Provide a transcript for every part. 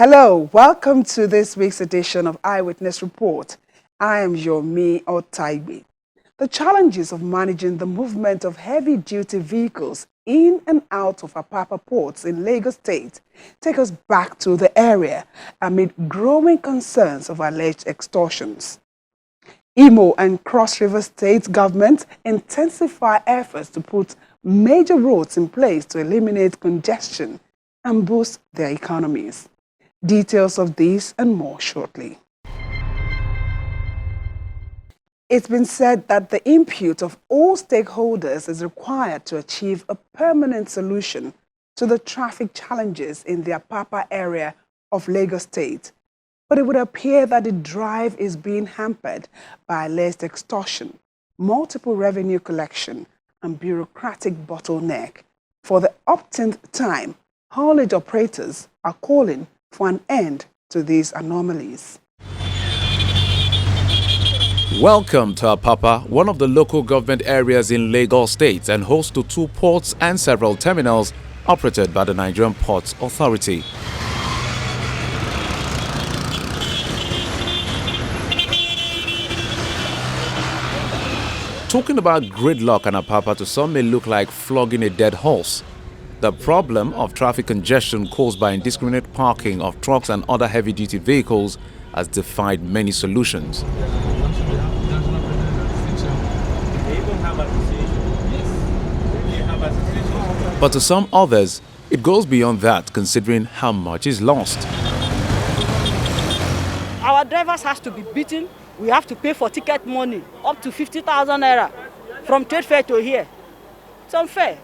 Hello, welcome to this week's edition of Eyewitness Report. I am Yomi Otaibi. The challenges of managing the movement of heavy-duty vehicles in and out of Apapa ports in Lagos State take us back to the area amid growing concerns of alleged extortions. Imo and Cross River State governments intensify efforts to put major roads in place to eliminate congestion and boost their economies. Details of this and more shortly. It's been said that the input of all stakeholders is required to achieve a permanent solution to the traffic challenges in the Apapa area of Lagos State. But it would appear that the drive is being hampered by alleged extortion, multiple revenue collection, and bureaucratic bottleneck. For the upteenth time, haulage operators are calling for an end to these anomalies. Welcome to Apapa, one of the local government areas in Lagos State and host to 2 ports and several terminals operated by the Nigerian Ports Authority. Talking about gridlock and Apapa to some may look like flogging a dead horse. The problem of traffic congestion caused by indiscriminate parking of trucks and other heavy-duty vehicles has defied many solutions. But to some others, it goes beyond that, considering how much is lost. Our drivers have to be beaten. We have to pay for ticket money, up to 50,000 naira, from trade fair to here. It's unfair.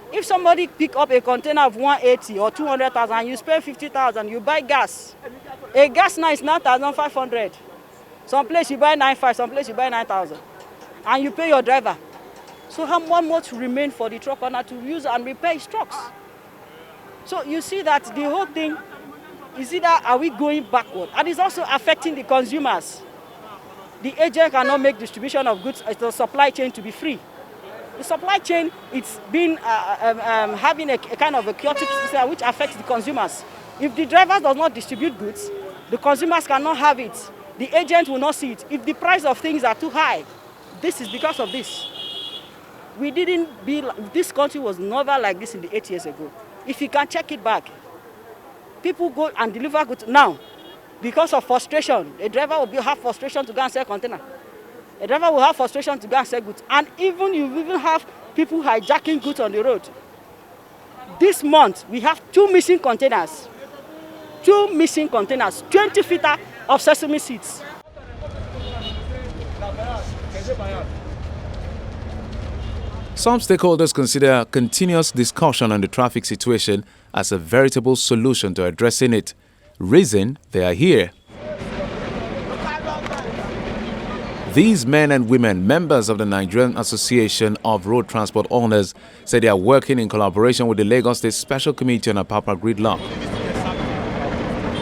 If somebody pick up a container of 180 or 200,000, you spend 50,000, you buy gas. A gas now is 9,500. Some place you buy 9,500, some place you buy 9,000. And you pay your driver. So how much remain for the truck owner to use and repair his trucks? So you see that the whole thing is either are we going backward? And it's also affecting the consumers. The agent cannot make distribution of goods, the supply chain to be free. The supply chain, it's been having a kind of a chaotic system which affects the consumers. If the driver does not distribute goods, the consumers cannot have it. The agent will not see it. If the price of things are too high, this is because of this. This country was never like this in the 8 years ago. If you can check it back, people go and deliver goods now because of frustration. A driver will have frustration to go and sell container. A driver will have frustration to go and sell goods. And you even have people hijacking goods on the road. This month, we have 2 missing containers. 2 missing containers, 20 feet of sesame seeds. Some stakeholders consider continuous discussion on the traffic situation as a veritable solution to addressing it. Reason they are here. These men and women, members of the Nigerian Association of Road Transport Owners, say they are working in collaboration with the Lagos State Special Committee on Apapa Gridlock.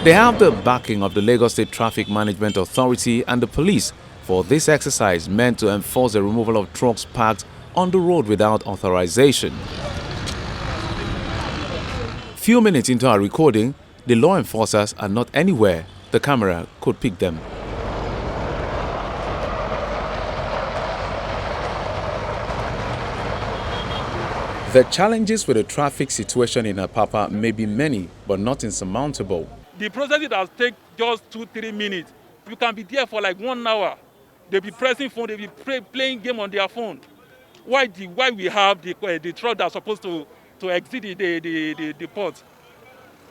They have the backing of the Lagos State Traffic Management Authority and the police for this exercise meant to enforce the removal of trucks parked on the road without authorization. Few minutes into our recording, the law enforcers are not anywhere. The camera could pick them. The challenges with the traffic situation in Apapa may be many, but not insurmountable. The process has taken just 2-3 minutes. You can be there for like 1 hour. They'll be pressing phone, they'll be playing game on their phone. Why we have the truck that's supposed to exit the port?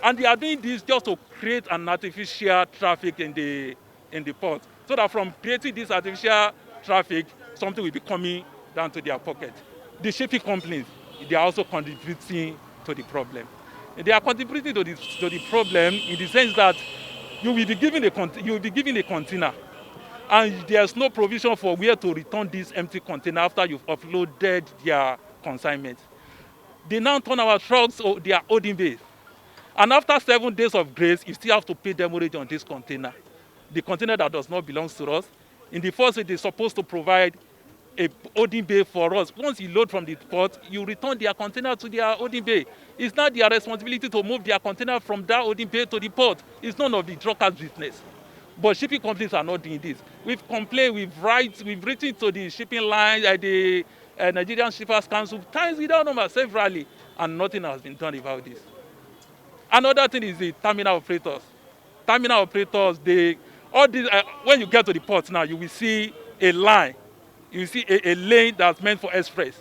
And they are doing this just to create an artificial traffic in the port. So that from creating this artificial traffic, something will be coming down to their pocket. The shipping companies, they are also contributing to the problem. They are contributing to the problem in the sense that you will be given a container, and there's no provision for where to return this empty container after you've offloaded their consignment. They now turn our trucks to their holding base. And after 7 days of grace, you still have to pay demurrage on this container. The container that does not belong to us. In the first way, they're supposed to provide a holding bay for us. Once you load from the port, you return their container to their holding bay. It's not their responsibility to move their container from that holding bay to the port. It's none of the truckers' business. But shipping companies are not doing this. We've complained, we've written to the shipping line, the Nigerian Shippers Council, times without number, severally, and nothing has been done about this. Another thing is the terminal operators. Terminal operators, when you get to the port now, you will see a line. You see a lane that's meant for express.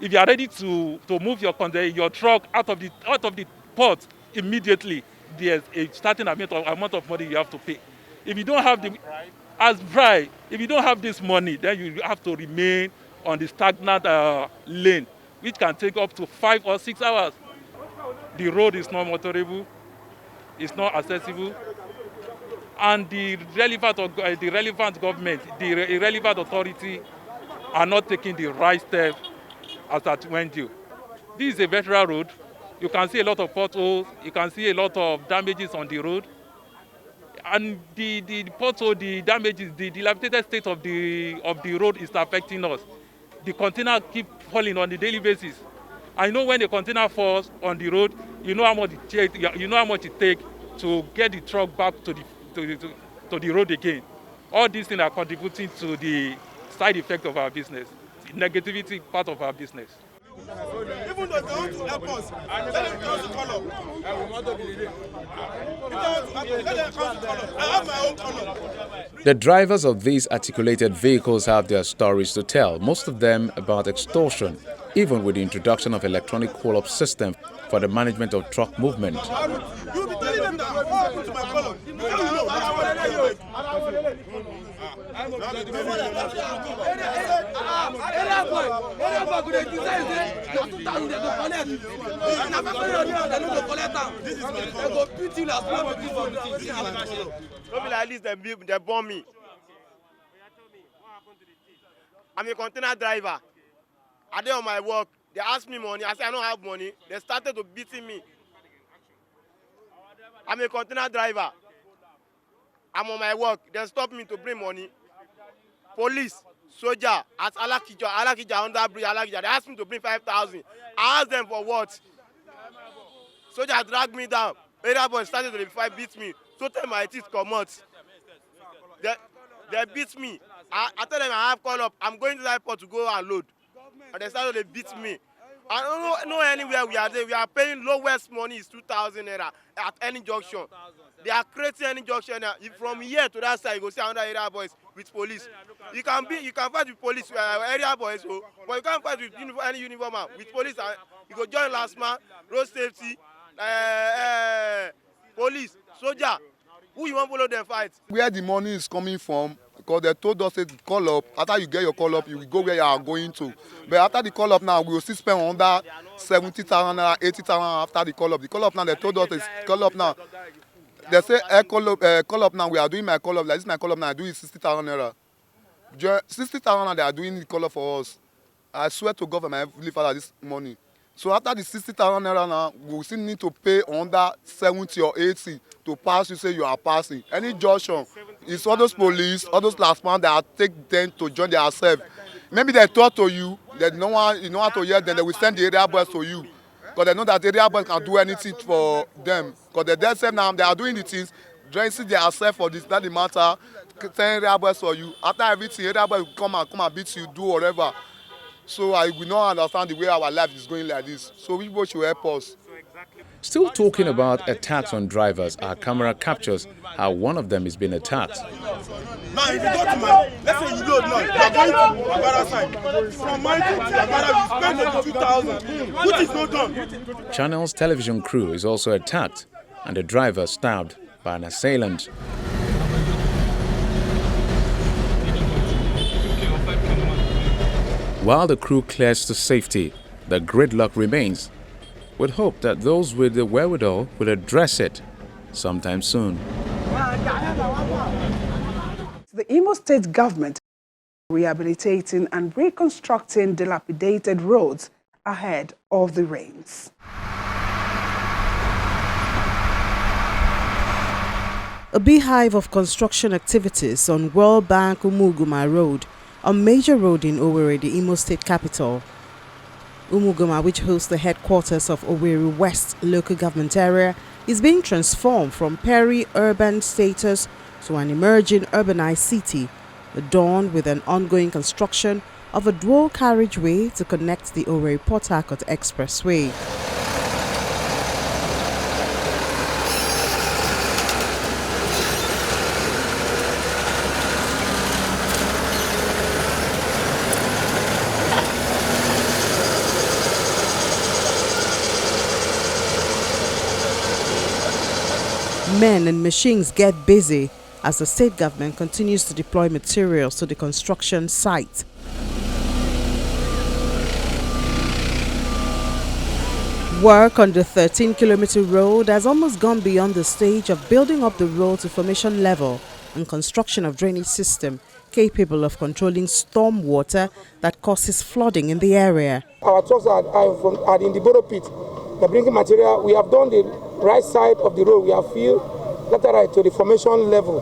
If you are ready to move your truck out of the port immediately, there's a certain amount of money you have to pay. If you don't have if you don't have this money, then you have to remain on the stagnant lane, which can take up to 5 or 6 hours. The road is not motorable, it's not accessible, and the relevant government, the relevant authority are not taking the right step as at when due. This is a veteran road. You can see a lot of potholes, you can see a lot of damages on the road. And the pothole, the damages, the dilapidated state of the road is affecting us. The container keep falling on a daily basis. I know when the container falls on the road, you know how much it takes to get the truck back to the road again. All these things are contributing to the side effect of our business, the negativity part of our business. Even though they want to help us, let them come to call up. Let them come to call up. I have my own call up. The drivers of these articulated vehicles have their stories to tell, most of them about extortion, even with the introduction of electronic call-up system for the management of truck movement. You'll be telling them that what happened to my call up. At least they bomb me. I'm a container driver. I did on my work. They asked me money. I said I don't have money. They started to beating me. I'm a container driver. I'm on my work. They stopped me to bring money. Police, soldier, at Alakija, under bridge, Alakija. They asked me to bring 5,000. I asked them for what? Soldier dragged me down. Area boy started to fight, beat me. So tell my teeth come out. They beat me. I tell them I have call up. I'm going to the airport to go and load. And they started to beat me. I don't know anywhere we are there. We are paying lowest money is 2,000 naira at any junction. They are creating any junction. From here to that side, you go see another area boys with police. You can fight with police area boys, but you can't fight with any uniform man. With police, you go join last man, road safety, police, soldier. Who you want to follow them fight? Where the money is coming from, because they told us to call up. After you get your call up, you will go where you are going to. But after the call up now, we will still spend under 70,000, 80,000 after the call up. The call up now, they told us to call up now. They say call up now. We are doing my call up. Like this, my call up now. I do it 60,000 naira. 60,000 now. They are doing the call up for us. I swear to God, my heavenly Father, this money. So after the 60,000 naira now, we still need to pay under 70 or 80 to pass. You say you are passing. Any junction, it's all those police, all those last man that take them to join themselves. Maybe they talk to you. They don't want you know how to hear them. They will send the area boys to you. Because they know that the area boys can do anything for them. Because they themselves now, they are doing the things, dressing themselves for this, that the matter, send area boys for you. After everything, area boys will come and beat you, do whatever. So I will not understand the way our life is going like this. So we both should help us. Still talking about attacks on drivers, our camera captures how one of them is being attacked. Now, if you go to let's say you load now, you are going to Agbada side. From mine to Agbada, you spend 2,000, which is not done. Channel's television crew is also attacked and the driver stabbed by an assailant. While the crew clears to safety, the gridlock remains, with hope that those with the wherewithal will address it sometime soon. The Imo State government rehabilitating and reconstructing dilapidated roads ahead of the rains. A beehive of construction activities on Bank-Umuguma Road on major road in Owerri, the Imo State capital. Umuguma, which hosts the headquarters of Owerri West local government area, is being transformed from peri-urban status to an emerging urbanized city, adorned with an ongoing construction of a dual carriageway to connect the Owerri-Port Harcourt Expressway. Men and machines get busy as the state government continues to deploy materials to the construction site. Work on the 13-kilometer road has almost gone beyond the stage of building up the road to formation level and construction of drainage system capable of controlling storm water that causes flooding in the area. Our trucks are in the borrow pit. They're bringing material. We have done the right side of the road. We have filled lateral to the formation level.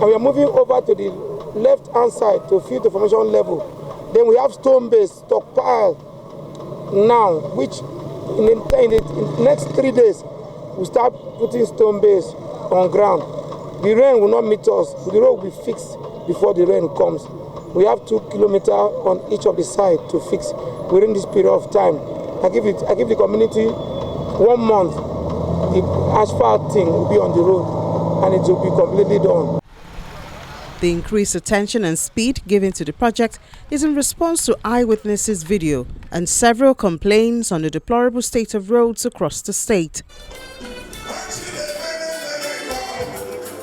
And we are moving over to the left-hand side to fill the formation level. Then we have stone base stockpile now, which in the next 3 days, we start putting stone base on ground. The rain will not meet us. The road will be fixed before the rain comes. We have 2 kilometers on each of the sides to fix within this period of time. I give the community 1 month. The asphalt thing will be on the road and it will be completely done. The increased attention and speed given to the project is in response to Eyewitness's video and several complaints on the deplorable state of roads across the state.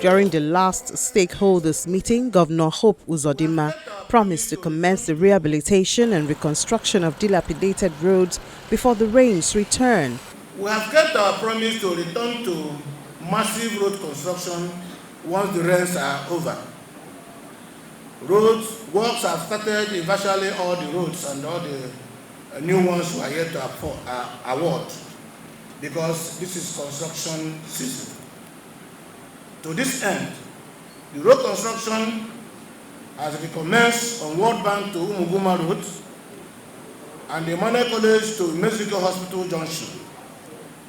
During the last stakeholders meeting, Governor Hope Uzodinma promised to commence the rehabilitation and reconstruction of dilapidated roads before the rains return. We have kept our promise to return to massive road construction once the rains are over. Works have started in virtually all the roads, and all the new ones are yet to award because this is construction season. To this end, the road construction has recommenced on World Bank to Umuguma Road and the Emmanuel College to Mexico Hospital Junction.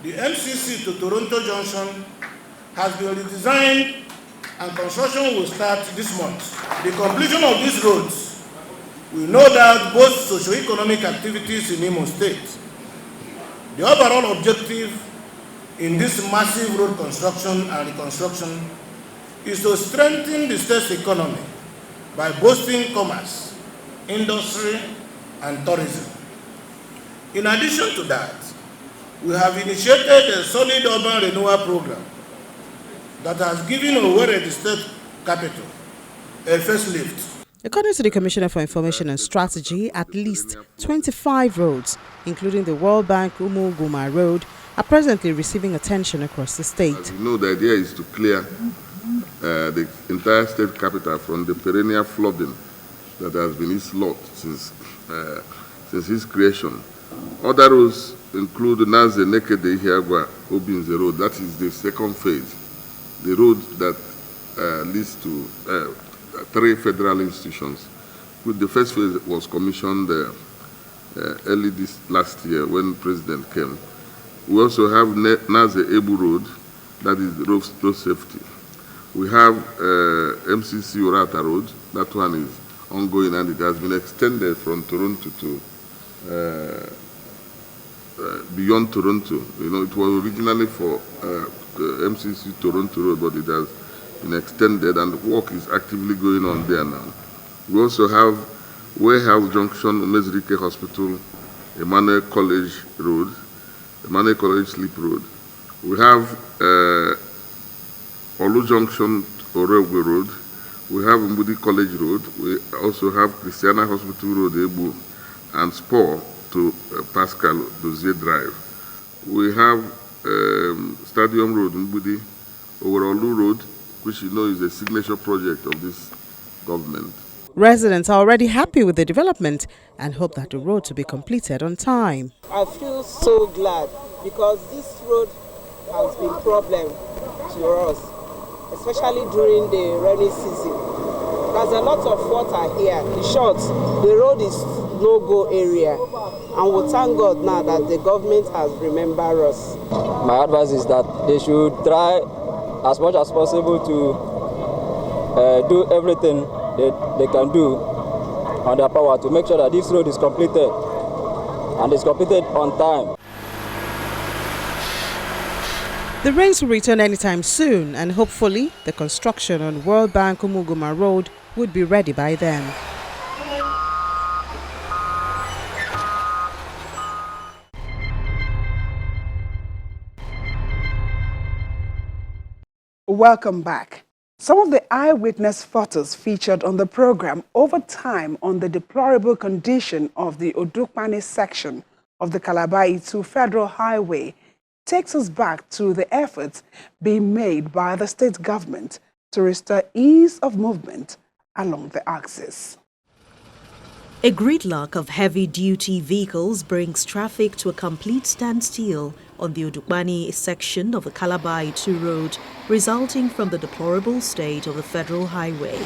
The MCC to Toronto Junction has been redesigned and construction will start this month. The completion of these roads will no doubt boost socio-economic activities in Imo State. The overall objective in this massive road construction and reconstruction is to strengthen the state's economy by boosting commerce, industry, and tourism. In addition to that, we have initiated a solid urban renewal program that has given Owerri, the state capital, a facelift. According to the Commissioner for Information and Strategy, at least 25 roads, including the World Bank-Umuguma Road, are presently receiving attention across the state. As you know, the idea is to clear the entire state capital from the perennial flooding that has been its lot since its creation. Other roads include Naze Nekede Hiagwa Obinze Road. That is the second phase. The road that leads to 3 federal institutions. The first phase was commissioned early last year when the President came. We also have Naze Ebu Road, that is the road safety. We have MCC Orata Road, that one is ongoing and it has been extended from Toronto to beyond Toronto. You know, it was originally for MCC Toronto Road, but it has been extended and work is actively going on there now. We also have Warehouse Junction, Mezrike Hospital, Emmanuel College Road, Emmanuel College Slip Road. We have Olu Junction, Orewe Road. We have Mbudi College Road. We also have Christiana Hospital Road, Ebu, and Spur to Pascal Dozier Drive. We have Stadium Road, Mbudi, Olu Road, which you know is a signature project of this government. Residents are already happy with the development and hope that the road to be completed on time. I feel so glad because this road has been a problem to us, especially during the rainy season. There's a lot of water here. In short, the road is no-go area. And we thank God now that the government has remembered us. My advice is that they should try as much as possible to do everything they can do on their power to make sure that this road is completed and is completed on time. The rains will return anytime soon, and hopefully the construction on World Bank-Umuguma Road would be ready by then. Welcome back. Some of the eyewitness photos featured on the program over time on the deplorable condition of the Odukpani section of the Calabar-Odukpani Federal Highway takes us back to the efforts being made by the state government to restore ease of movement along the axis. A gridlock of heavy-duty vehicles brings traffic to a complete standstill on the Odukpani section of the Calabar-Odukpani road, resulting from the deplorable state of the federal highway.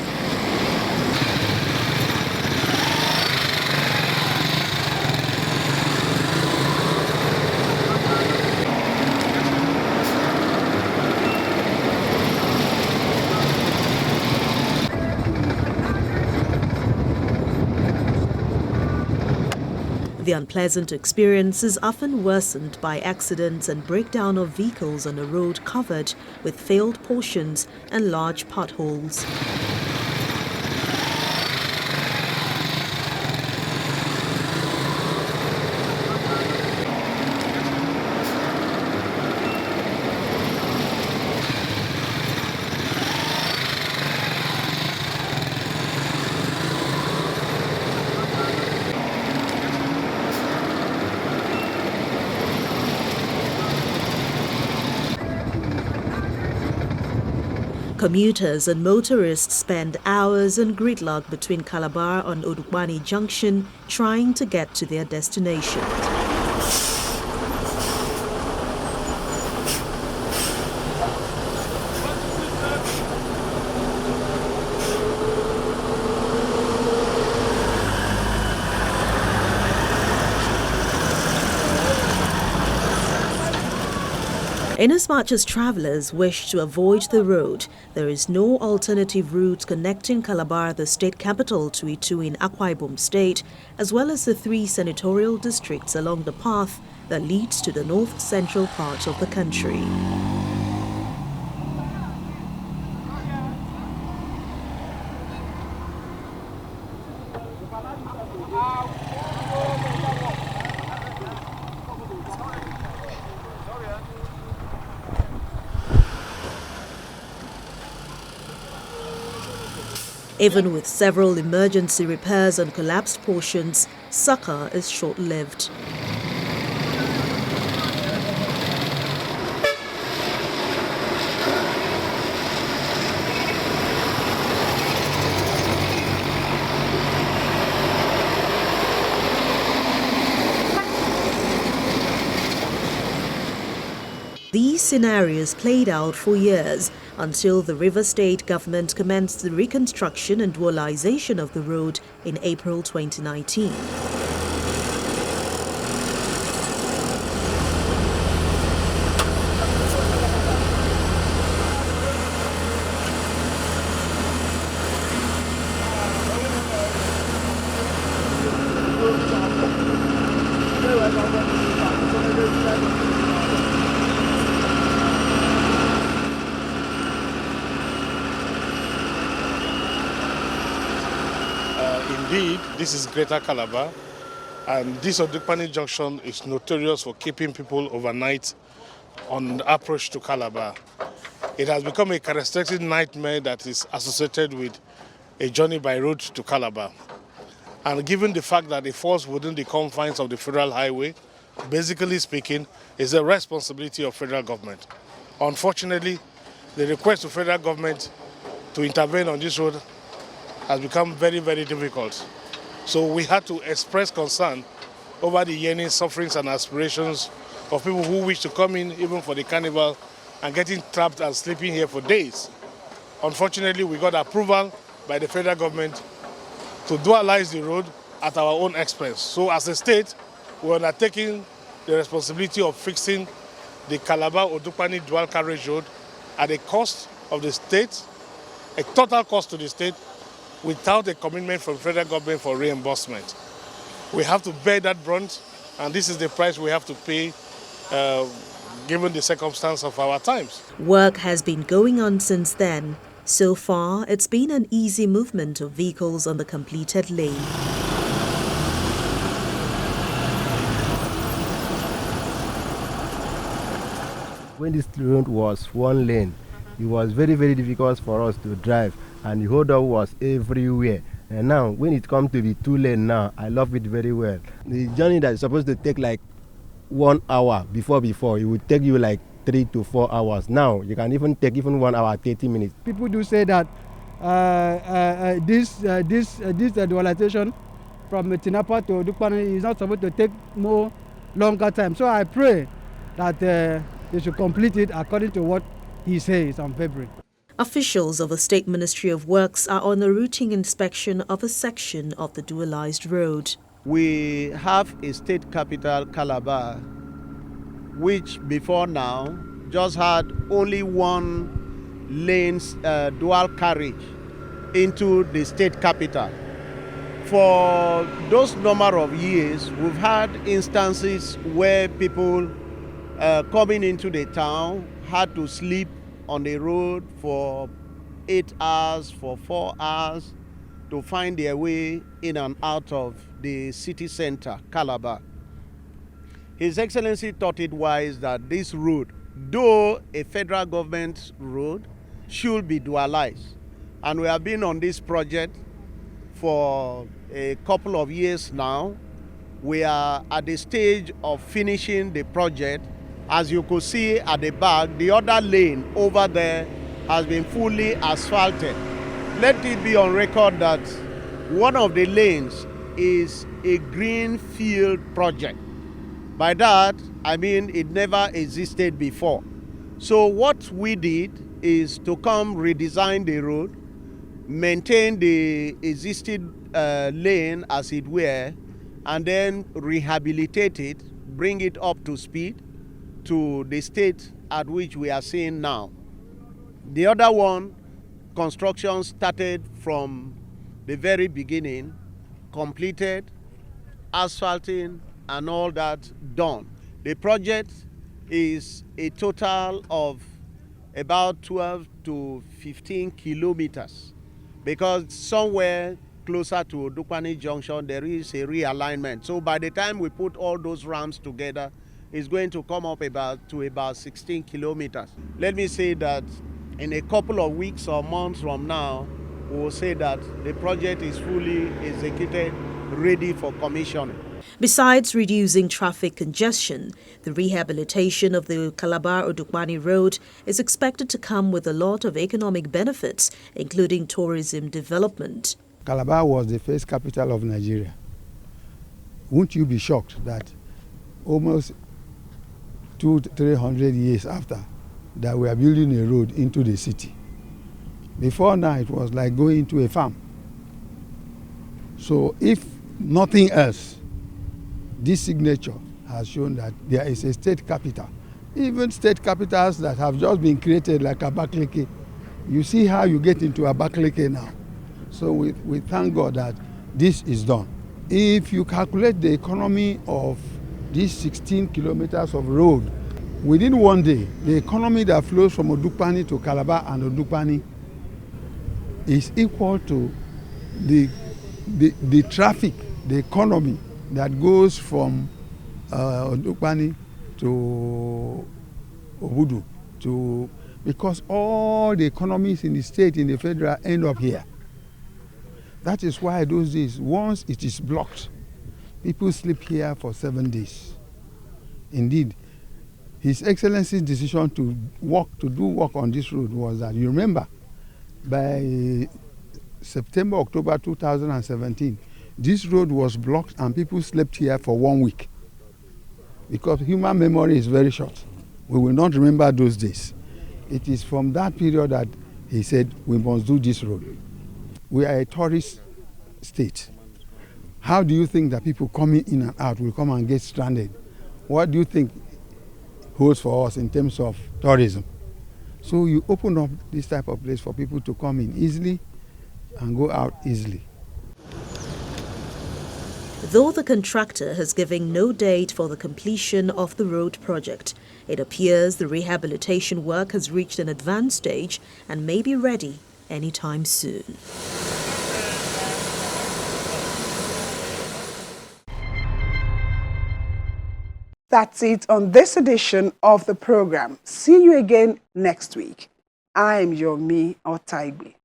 The unpleasant experience is often worsened by accidents and breakdown of vehicles on a road covered with failed portions and large potholes. Commuters and motorists spend hours in gridlock between Calabar and Odukpani Junction trying to get to their destination. Inasmuch as travelers wish to avoid the road, there is no alternative route connecting Calabar, the state capital, to Itu in Akwa Ibom State, as well as the 3 senatorial districts along the path that leads to the north-central part of the country. Even with several emergency repairs on collapsed portions, succor is short-lived. These scenarios played out for years until the River State government commenced the reconstruction and dualization of the road in April 2019. Indeed, this is Greater Calabar, and this Odukpani junction is notorious for keeping people overnight on the approach to Calabar. It has become a characteristic nightmare that is associated with a journey by road to Calabar. And given the fact that it falls within the confines of the federal highway, basically speaking, is a responsibility of federal government. Unfortunately, the request to federal government to intervene on this road has become very, very difficult. So we had to express concern over the yearning, sufferings and aspirations of people who wish to come in even for the carnival and getting trapped and sleeping here for days. Unfortunately, we got approval by the federal government to dualize the road at our own expense. So as a state, we're undertaking the responsibility of fixing the Calabar-Odukpani dual carriage road at a cost of the state, a total cost to the state, without a commitment from federal government for reimbursement. We have to bear that brunt, and this is the price we have to pay given the circumstance of our times. Work has been going on since then. So far, it's been an easy movement of vehicles on the completed lane. When this road was one lane, it was very, very difficult for us to drive, and the hold up was everywhere. And now, when it comes to the 2 lane now, I love it very well. The journey that is supposed to take like 1 hour before, it would take you like 3 to 4 hours. Now, you can even take 1 hour, 30 minutes. People do say that this dualization from Tinapa to Odukpani is not supposed to take more longer time. So I pray that they should complete it according to what he says on February. Officials of the State Ministry of Works are on a routine inspection of a section of the dualized road. We have a state capital, Calabar, which before now just had only 1 lane dual carriage into the state capital. For those number of years, we've had instances where people coming into the town had to sleep on the road for 8 hours, for 4 hours, to find their way in and out of the city center, Calabar. His Excellency thought it wise that this road, though a federal government road, should be dualized. And we have been on this project for a couple of years now. We are at the stage of finishing the project. As you could see at the back, the other lane over there has been fully asphalted. Let it be on record that one of the lanes is a greenfield project. By that, I mean it never existed before. So what we did is to come redesign the road, maintain the existing lane as it were, and then rehabilitate it, bring it up to speed to the state at which we are seeing now. The other one, construction started from the very beginning, completed, asphalting and all that done. The project is a total of about 12 to 15 kilometers, because somewhere closer to Odukpani Junction there is a realignment. So by the time we put all those ramps together, it's going to come up to about 16 kilometers. Let me say that in a couple of weeks or months from now, we will say that the project is fully executed, ready for commissioning. Besides reducing traffic congestion, the rehabilitation of the Calabar-Odukpani road is expected to come with a lot of economic benefits, including tourism development. Calabar was the first capital of Nigeria. Won't you be shocked that almost 200-300 years after that we are building a road into the city? Before now it was like going to a farm. So if nothing else, this signature has shown that there is a state capital. Even state capitals that have just been created like Abakaliki, you see how you get into Abakaliki now. So we thank God that this is done. If you calculate the economy of these 16 kilometers of road, within one day, the economy that flows from Odukpani to Calabar and Odukpani is equal to the traffic, the economy that goes from Odukpani to Obudu, because all the economies in the state, in the federal, end up here. That is why those days, once it is blocked, people sleep here for 7 days. Indeed, His Excellency's decision to do work on this road was that, you remember, by September, October 2017, this road was blocked and people slept here for 1 week. Because human memory is very short. We will not remember those days. It is from that period that he said, we must do this road. We are a tourist state. How do you think that people coming in and out will come and get stranded? What do you think holds for us in terms of tourism? So you open up this type of place for people to come in easily and go out easily. Though the contractor has given no date for the completion of the road project, it appears the rehabilitation work has reached an advanced stage and may be ready anytime soon. That's it on this edition of the program. See you again next week. I am your me Otaigbe.